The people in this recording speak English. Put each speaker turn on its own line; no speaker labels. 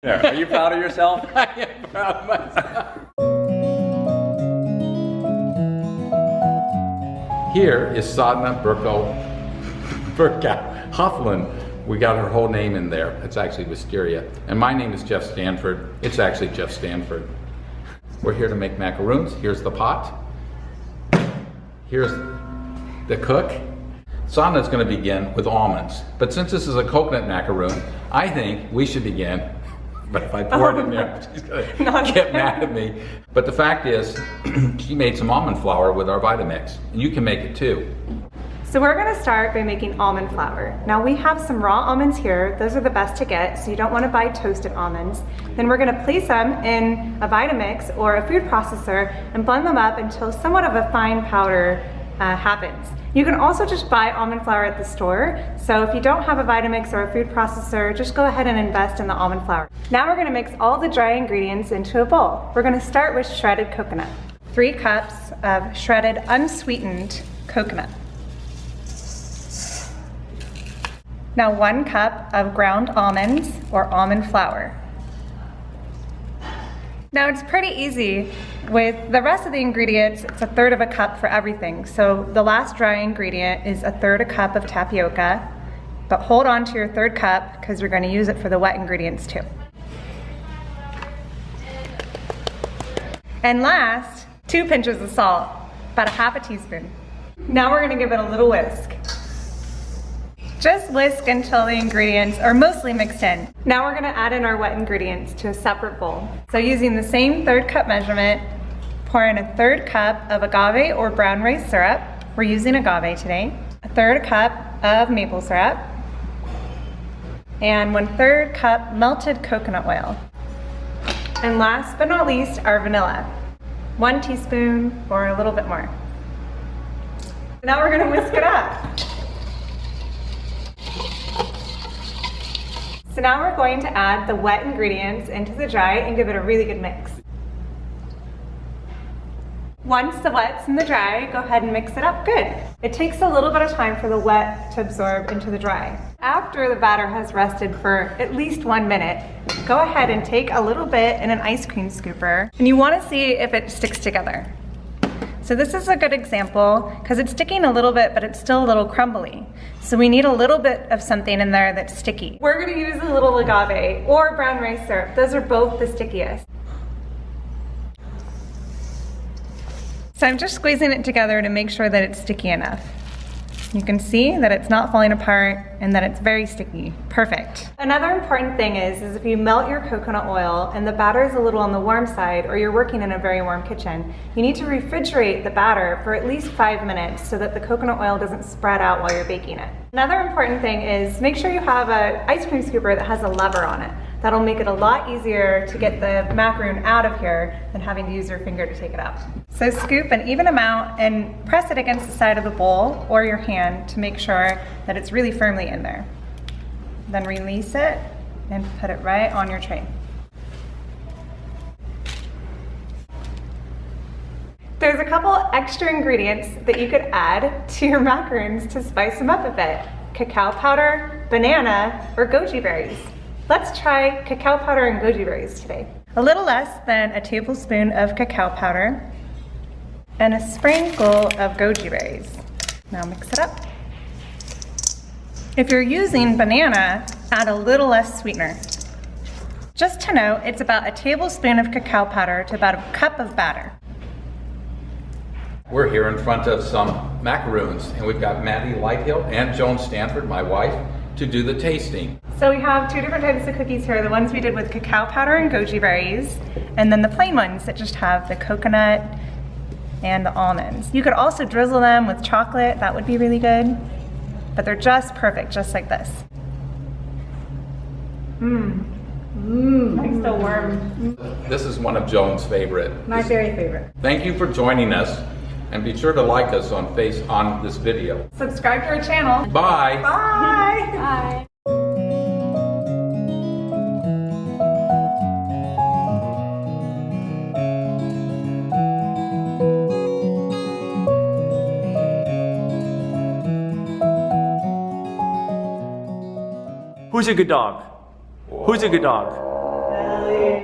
Are you proud of yourself?
I am proud of myself. Here is Sadhana Burkow Hufflin. We got her whole name in there. It's actually Wisteria. And my name is Jeff Stanford. It's actually Jeff Stanford. We're here to make macaroons. Here's the pot. Here's the cook. Sadhana's going to begin with almonds. But since this is a coconut macaroon, I think we should begin. But if I pour it in there, she's going to get mad at me. But the fact is, she made some almond flour with our Vitamix. And you can make it too.
So we're going to start by making almond flour. Now we have some raw almonds here. Those are the best to get, so you don't want to buy toasted almonds. Then we're going to place them in a Vitamix or a food processor and blend them up until somewhat of a fine powder happens. You can also just buy almond flour at the store. So if you don't have a Vitamix or a food processor, just go ahead and invest in the almond flour. Now we're going to mix all the dry ingredients into a bowl. We're going to start with shredded coconut. 3 cups of shredded unsweetened coconut. Now 1 cup of ground almonds or almond flour. Now it's pretty easy. With the rest of the ingredients, it's 1/3 cup for everything. So the last dry ingredient is 1/3 cup of tapioca, but hold on to your 1/3 cup because we're going to use it for the wet ingredients too. And last, 2 pinches of salt, about 1/2 teaspoon. Now we're going to give it a little whisk. Just whisk until the ingredients are mostly mixed in. Now we're gonna add in our wet ingredients to a separate bowl. So using the same 1/3 cup measurement, pour in 1/3 cup of agave or brown rice syrup. We're using agave today. 1/3 cup of maple syrup. And 1/3 cup melted coconut oil. And last but not least, our vanilla. 1 teaspoon or a little bit more. Now we're gonna whisk it up. So now we're going to add the wet ingredients into the dry and give it a really good mix. Once the wet's in the dry, go ahead and mix it up good. It takes a little bit of time for the wet to absorb into the dry. After the batter has rested for at least 1 minute, go ahead and take a little bit in an ice cream scooper, and you want to see if it sticks together. So this is a good example because it's sticking a little bit, but it's still a little crumbly. So we need a little bit of something in there that's sticky. We're gonna use a little agave or brown rice syrup. Those are both the stickiest. So I'm just squeezing it together to make sure that it's sticky enough. You can see that it's not falling apart and that it's very sticky. Perfect. Another important thing is if you melt your coconut oil and the batter is a little on the warm side or you're working in a very warm kitchen, you need to refrigerate the batter for at least 5 minutes so that the coconut oil doesn't spread out while you're baking it. Another important thing is make sure you have an ice cream scooper that has a lever on it. That'll make it a lot easier to get the macaroon out of here than having to use your finger to take it out. So scoop an even amount and press it against the side of the bowl or your hand to make sure that it's really firmly in there. Then release it and put it right on your tray. There's a couple extra ingredients that you could add to your macaroons to spice them up a bit. Cacao powder, banana, or goji berries. Let's try cacao powder and goji berries today. A little less than a tablespoon of cacao powder and a sprinkle of goji berries. Now mix it up. If you're using banana, add a little less sweetener. Just to note, it's about a tablespoon of cacao powder to about a cup of batter.
We're here in front of some macaroons, and we've got Maddie Lighthill and Joan Stanford, my wife, to do the tasting.
So we have 2 different types of cookies here. The ones we did with cacao powder and goji berries, and then the plain ones that just have the coconut and the almonds. You could also drizzle them with chocolate. That would be really good. But they're just perfect, just like this. I'm still warm.
This is one of Joan's favorite.
My very favorite.
Thank you for joining us, and be sure to like us on this video.
Subscribe to our channel.
Bye.
Bye. Bye.
Who's a good dog? Who's a good dog?
Bye.